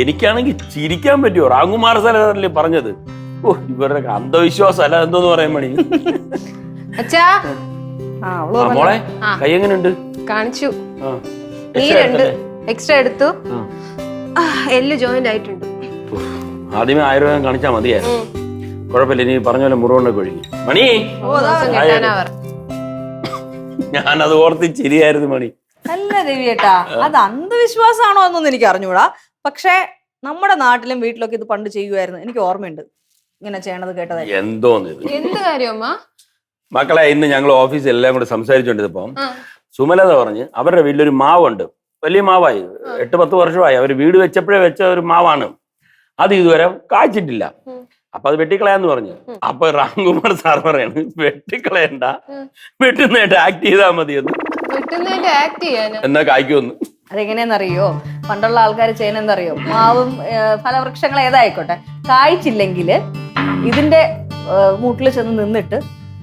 എനിക്കാണെങ്കിൽ ചിരിക്കാൻ പറ്റുമോ? റാംകുമാർ സാറല്ലേ പറഞ്ഞത്. ഓ, ഇവരുടെ അന്ധവിശ്വാസം അല്ല എന്തോന്ന് പറയാൻ മണി. അച്ഛാ മോളെ കൈ എങ്ങനെയുണ്ട്? കാണിച്ചു. നീ 2 എക്സ്ട്രാ എടുത്തു. എല്ല് ജോയിന്റ് ആയിട്ടുണ്ട്. ആദ്യമേ ആയുർവേദം കാണിച്ചാ മതിയായിരുന്നു. കുഴപ്പമില്ല, ഇനി പറഞ്ഞ പോലെ മുറിവുണ്ടൊക്കെ ഒഴുകി. മണി ഞാനത് ഓർത്ത് ചിരിയായിരുന്നു മണി. അല്ല രവിയേട്ടാ, അത് അന്ധവിശ്വാസമാണോ എന്നൊന്നും എനിക്ക് അറിഞ്ഞൂടാ. പക്ഷെ നമ്മുടെ നാട്ടിലും വീട്ടിലൊക്കെ ഇത് പണ്ട് ചെയ്യുമായിരുന്നു. എനിക്ക് ഓർമ്മയുണ്ട് ഇങ്ങനെ ചെയ്യണത് കേട്ടത്. എന്തോന്ന് ഇത്? എന്ത് കാര്യം മക്കളെ, ഇന്ന് ഞങ്ങൾ ഓഫീസിൽ എല്ലാം കൂടെ സംസാരിച്ചോണ്ടിരുന്നപ്പം സുമലത പറഞ്ഞ് അവരുടെ വീട്ടിലൊരു മാവുണ്ട്. വലിയ മാവായി, 8-10 വർഷമായി. അവർ വീട് വെച്ചപ്പോഴേ വെച്ച ഒരു മാവാണ്. അത് ഇതുവരെ കായ്ച്ചിട്ടില്ല. അപ്പൊ അത് വെട്ടിക്കളയാന്ന് പറഞ്ഞു. അപ്പൊ റാംകുമാർ സാർ പറയാണ്, വെട്ടിക്കളയണ്ട, വെട്ടുന്നതായിട്ട് ആക്ട് ചെയ്താൽ മതിയെന്ന്. എന്നാ കായ്ക്കുമെന്ന്. അതെങ്ങനെയാന്നറിയോ? പണ്ടുള്ള ആൾക്കാർ ചെയ്യുന്നതെന്നറിയോ? മാവും ഫലവൃക്ഷങ്ങൾ ഏതായിക്കോട്ടെ, കായ്ച്ചില്ലെങ്കിൽ ഇതിന്റെ മൂട്ടിൽ ചെന്ന് നിന്നിട്ട്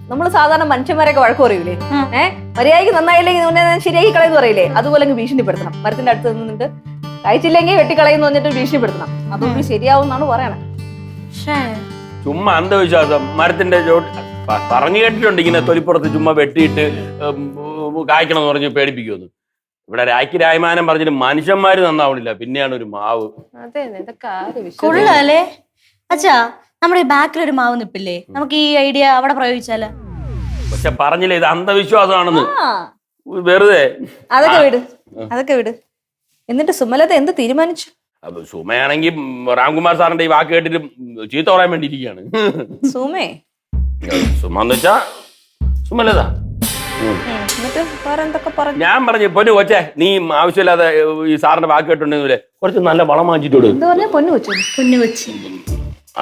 നമ്മൾ സാധാരണ മനുഷ്യന്മാരൊക്കെ വഴക്ക് പറയൂലേ, മര്യാദയ്ക്ക് നന്നായില്ലെങ്കിൽ ശരിയാക്കി കളയെന്ന് പറയില്ലേ, അതുപോലെ ഭീഷണിപ്പെടുത്തണം. മരത്തിന്റെ അടുത്ത് നിന്നിട്ട് കഴിച്ചില്ലെങ്കിൽ വെട്ടിക്കളയെന്ന് പറഞ്ഞിട്ട് ഭീഷണിപ്പെടുത്തണം. അതൊന്നും ശരിയാവും എന്നാണ് പറയണത്. ചുമ്മാ അന്ധവിശ്വാസം. മരത്തിന്റെ പറഞ്ഞു കേട്ടിട്ടുണ്ട് ഇങ്ങനെ തൊലിപ്പുറത്ത് ചുമ്മാ വെട്ടിയിട്ട് കായ്ക്കണം എന്ന് പറഞ്ഞ് പേടിപ്പിക്കുമെന്ന്. ഇവിടെ രായ്ക്ക് രായ്മാനം പറഞ്ഞിട്ട് മനുഷ്യന്മാര് നന്നാവണില്ല, പിന്നെയാണ് ഒരു മാവ്. കൊള്ളാല്ലേ അച്ഛാ? നമ്മുടെ ഈ ബാക്കിലൊരു മാവ് നിപ്പില്ലേ, നമുക്ക് ഈ ഐഡിയ അവിടെ പ്രയോഗിച്ചാലോ? പക്ഷെ പറഞ്ഞില്ലേ ഇത് അന്ധവിശ്വാസമാണെന്ന്. വെറുതെ അതൊക്കെ വിട്. എന്നിട്ട് സുമലത എന്ത് തീരുമാനിച്ചു? സുമയാണെങ്കിൽ റാംകുമാർ സാറിന്റെ ഈ വാക്ക് കേട്ടിട്ട് ചീത്ത പറയാൻ വേണ്ടി ഇരിക്കുകയാണ്. സുമേ സുമെന്ന് വെച്ചാ സുമലത. ഞാൻ പറഞ്ഞു, പൊന്നു കൊച്ചേ, നീ ആവശ്യമില്ലാതെ ഈ സാറിന്റെ വാക്ക് കേട്ടുണ്ടെങ്കിലേ കുറച്ച് നല്ല വളം വാങ്ങിച്ചിട്ടോട്. പൊന്നു കൊച്ചി.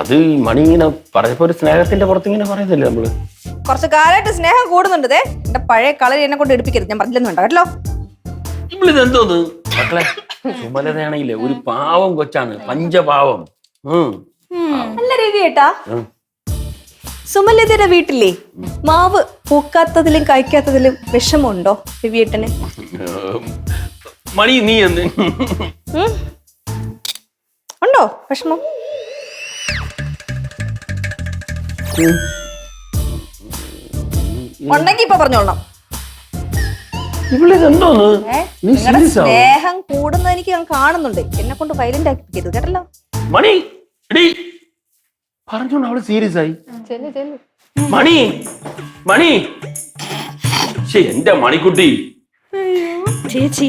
അത് മണി ഇങ്ങനെ പറഞ്ഞപ്പോ ഒരു സ്നേഹത്തിന്റെ പുറത്ത് ഇങ്ങനെ പറയുന്നില്ലേ നമ്മള്. കുറച്ച് കാലമായിട്ട് സ്നേഹം കൂടുന്നുണ്ട്. എന്റെ പഴയ കളരി എന്നെ കൊണ്ട് എടുപ്പിക്കരുത്. ഞാൻ പറഞ്ഞില്ലെന്ന് വേണ്ട കേട്ടോ. ഇവളിത് എന്തോന്ന് മക്കളെ, സുമലതയാണെങ്കിലേ ഒരു പാവം കൊച്ചാണ്, പഞ്ചപാവം. അല്ല രവിയേട്ടാ, സുമലതയുടെ വീട്ടിലെ മാവ് പൂക്കാത്തതിലും കഴിക്കാത്തതിലും വിഷമമുണ്ടോ രവിയേട്ടന്? മണി നീ എന്ത് ഉണ്ടോ വിഷമം? ഉണ്ടെങ്കി ഇപ്പൊ പറഞ്ഞോളണം. നിങ്ങളുടെ സ്നേഹം കൂടുന്ന എനിക്ക് ഞാൻ കാണുന്നുണ്ട്. എന്നെ കൊണ്ട് വയലന്റ് ആക്കിപ്പിക്കരുത് കേട്ടല്ലോ. മണി പറഞ്ഞോണ്ട് അവള് സീരിയസ് ആയി. മണി മണി എന്റെ മണിക്കുട്ടി. ചേച്ചി,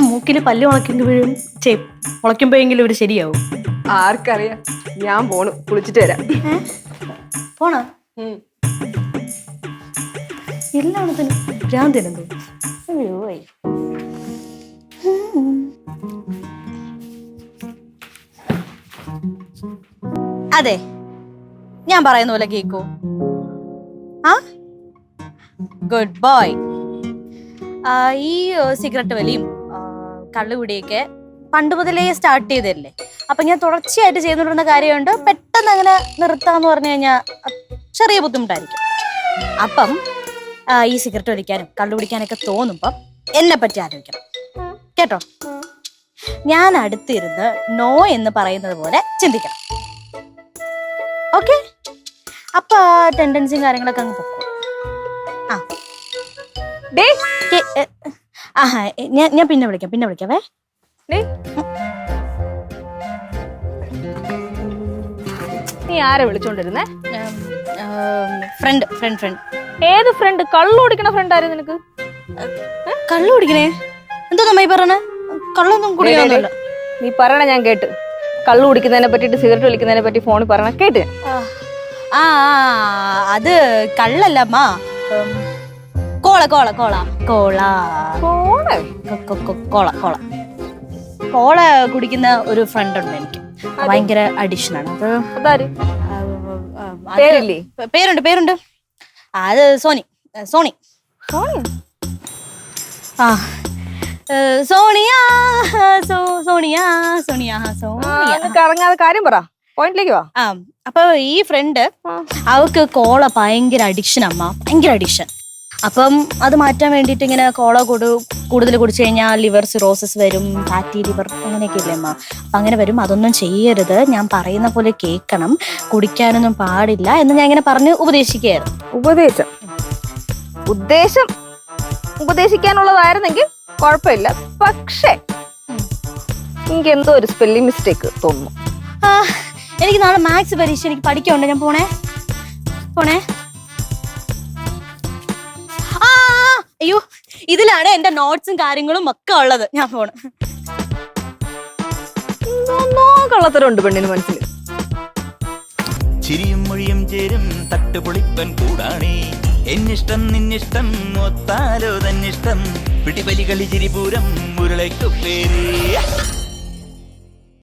മൂക്കില് പല്ല് മുളയ്ക്കുമ്പോഴെങ്കിലും ഒരു ശരിയാവും. ആർക്കറിയാം. ഞാൻ പോണു, കുളിച്ചിട്ട് വരാം. പോണോ? എല്ലാത്തിനും ഭ്രാന്തിനെന്തോ. അതെ, ഞാൻ പറയുന്ന പോലെ കേക്കോ? Good boy. ഈ സിഗരറ്റ് വലിയും കള്ളുകുടിയൊക്കെ പണ്ട് മുതലേ സ്റ്റാർട്ട് ചെയ്തല്ലേ. അപ്പൊ ഞാൻ തുടർച്ചയായിട്ട് ചെയ്തുകൊണ്ടിരുന്ന കാര്യമുണ്ട്. പെട്ടെന്ന് അങ്ങനെ നിർത്താന്ന് പറഞ്ഞു കഴിഞ്ഞാൽ ചെറിയ ബുദ്ധിമുട്ടായിരിക്കും. അപ്പം ഈ സിഗരറ്റ് വലിക്കാനും കള്ളു കുടിക്കാനൊക്കെ തോന്നുമ്പം എന്നെ പറ്റി ആലോചിക്കണം കേട്ടോ. ഞാൻ അടുത്തിരുന്ന് നോ എന്ന് പറയുന്നത് പോലെ ചിന്തിക്കണം. ഓക്കെ? അപ്പൊ ടെൻഡൻസിയും കാര്യങ്ങളൊക്കെ അങ്ങ് പൊക്കും. ഞാൻ പിന്നെ വിളിക്കാവേ. നീ ആരെ വിളിച്ചോണ്ടിരുന്നേ? ഫ്രണ്ട്. ഏത് ഫ്രണ്ട്? കള്ളു കുടിക്കണ ഫ്രണ്ട് ആയിരുന്നു നിനക്ക്? കള്ളു കുടിക്കണേ? എന്തോ നമ്മ പറയണേ? കള്ളൊന്നും കുടിക്കാനല്ല. നീ പറയണ ഞാൻ കേട്ട്. കള്ളു കുടിക്കുന്നതിനെ പറ്റിട്ട് സിഗരറ്റ് വലിക്കുന്നതിനെ പറ്റി ഫോണിൽ പറയണ കേട്ട്. അത് കള്ളല്ല അമ്മ, കോള കോള കോള കോള കോള കോള കോള കുടിക്കുന്ന ഒരു ഫ്രണ്ട് ഉണ്ട് എനിക്ക്. ഭയങ്കര അഡിക്ഷൻ ആണ് അത്. പേരുണ്ട്. അത് സോണി. കറങ്ങാതെ കാര്യം പറ, പോയിന്റിലേക്ക് വാ. അപ്പൊ ഈ ഫ്രണ്ട് അവക്ക് കോള ഭയങ്കര അഡിക്ഷൻ അമ്മ, ഭയങ്കര അഡിക്ഷൻ. അപ്പം അത് മാറ്റാൻ വേണ്ടിയിട്ട് ഇങ്ങനെ കോള കൂടുതൽ കുടിച്ചു കഴിഞ്ഞാൽ ലിവർ സിറോസിസ് വരും, ഫാറ്റി ലിവർ അങ്ങനെയൊക്കെ ഇല്ലേ അമ്മ. അപ്പം അങ്ങനെ വരും, അതൊന്നും ചെയ്യരുത്, ഞാൻ പറയുന്ന പോലെ കേൾക്കണം, കുടിക്കാനൊന്നും പാടില്ല എന്ന് ഞാൻ ഇങ്ങനെ പറഞ്ഞ് ഉപദേശിക്കുകയായിരുന്നു. ഉദ്ദേശം ഉപദേശിക്കാനുള്ളതായിരുന്നെങ്കിൽ കുഴപ്പമില്ല. പക്ഷേ എനിക്ക് എന്തോ ഒരു സ്പെല്ലിംഗ് മിസ്റ്റേക്ക് തോന്നുന്നു. എനിക്ക് നാളെ മാത്സ് പരീക്ഷ, എനിക്ക് പഠിക്കാനുണ്ട്, ഞാൻ പോണേ. അയ്യോ, ഇതിലാണ് എന്റെ നോട്ട്സും കാര്യങ്ങളും ഒക്കെ ഉള്ളത്, ഞാൻ പോണേ. കള്ളത്തരമുണ്ട് പെണ്ണിന് മനസ്സിൽ. ചിരിയും മൊഴിയും ചേരും തട്ടുപൊളിപ്പൻ കൂടാണേ. എന്നിഷ്ടം നിന്നിഷ്ടം ഒത്താലോ തന്നിഷ്ടം പിടിപലി കളി ചിരിപൂരം മുരളയ്ക്കു പേര്.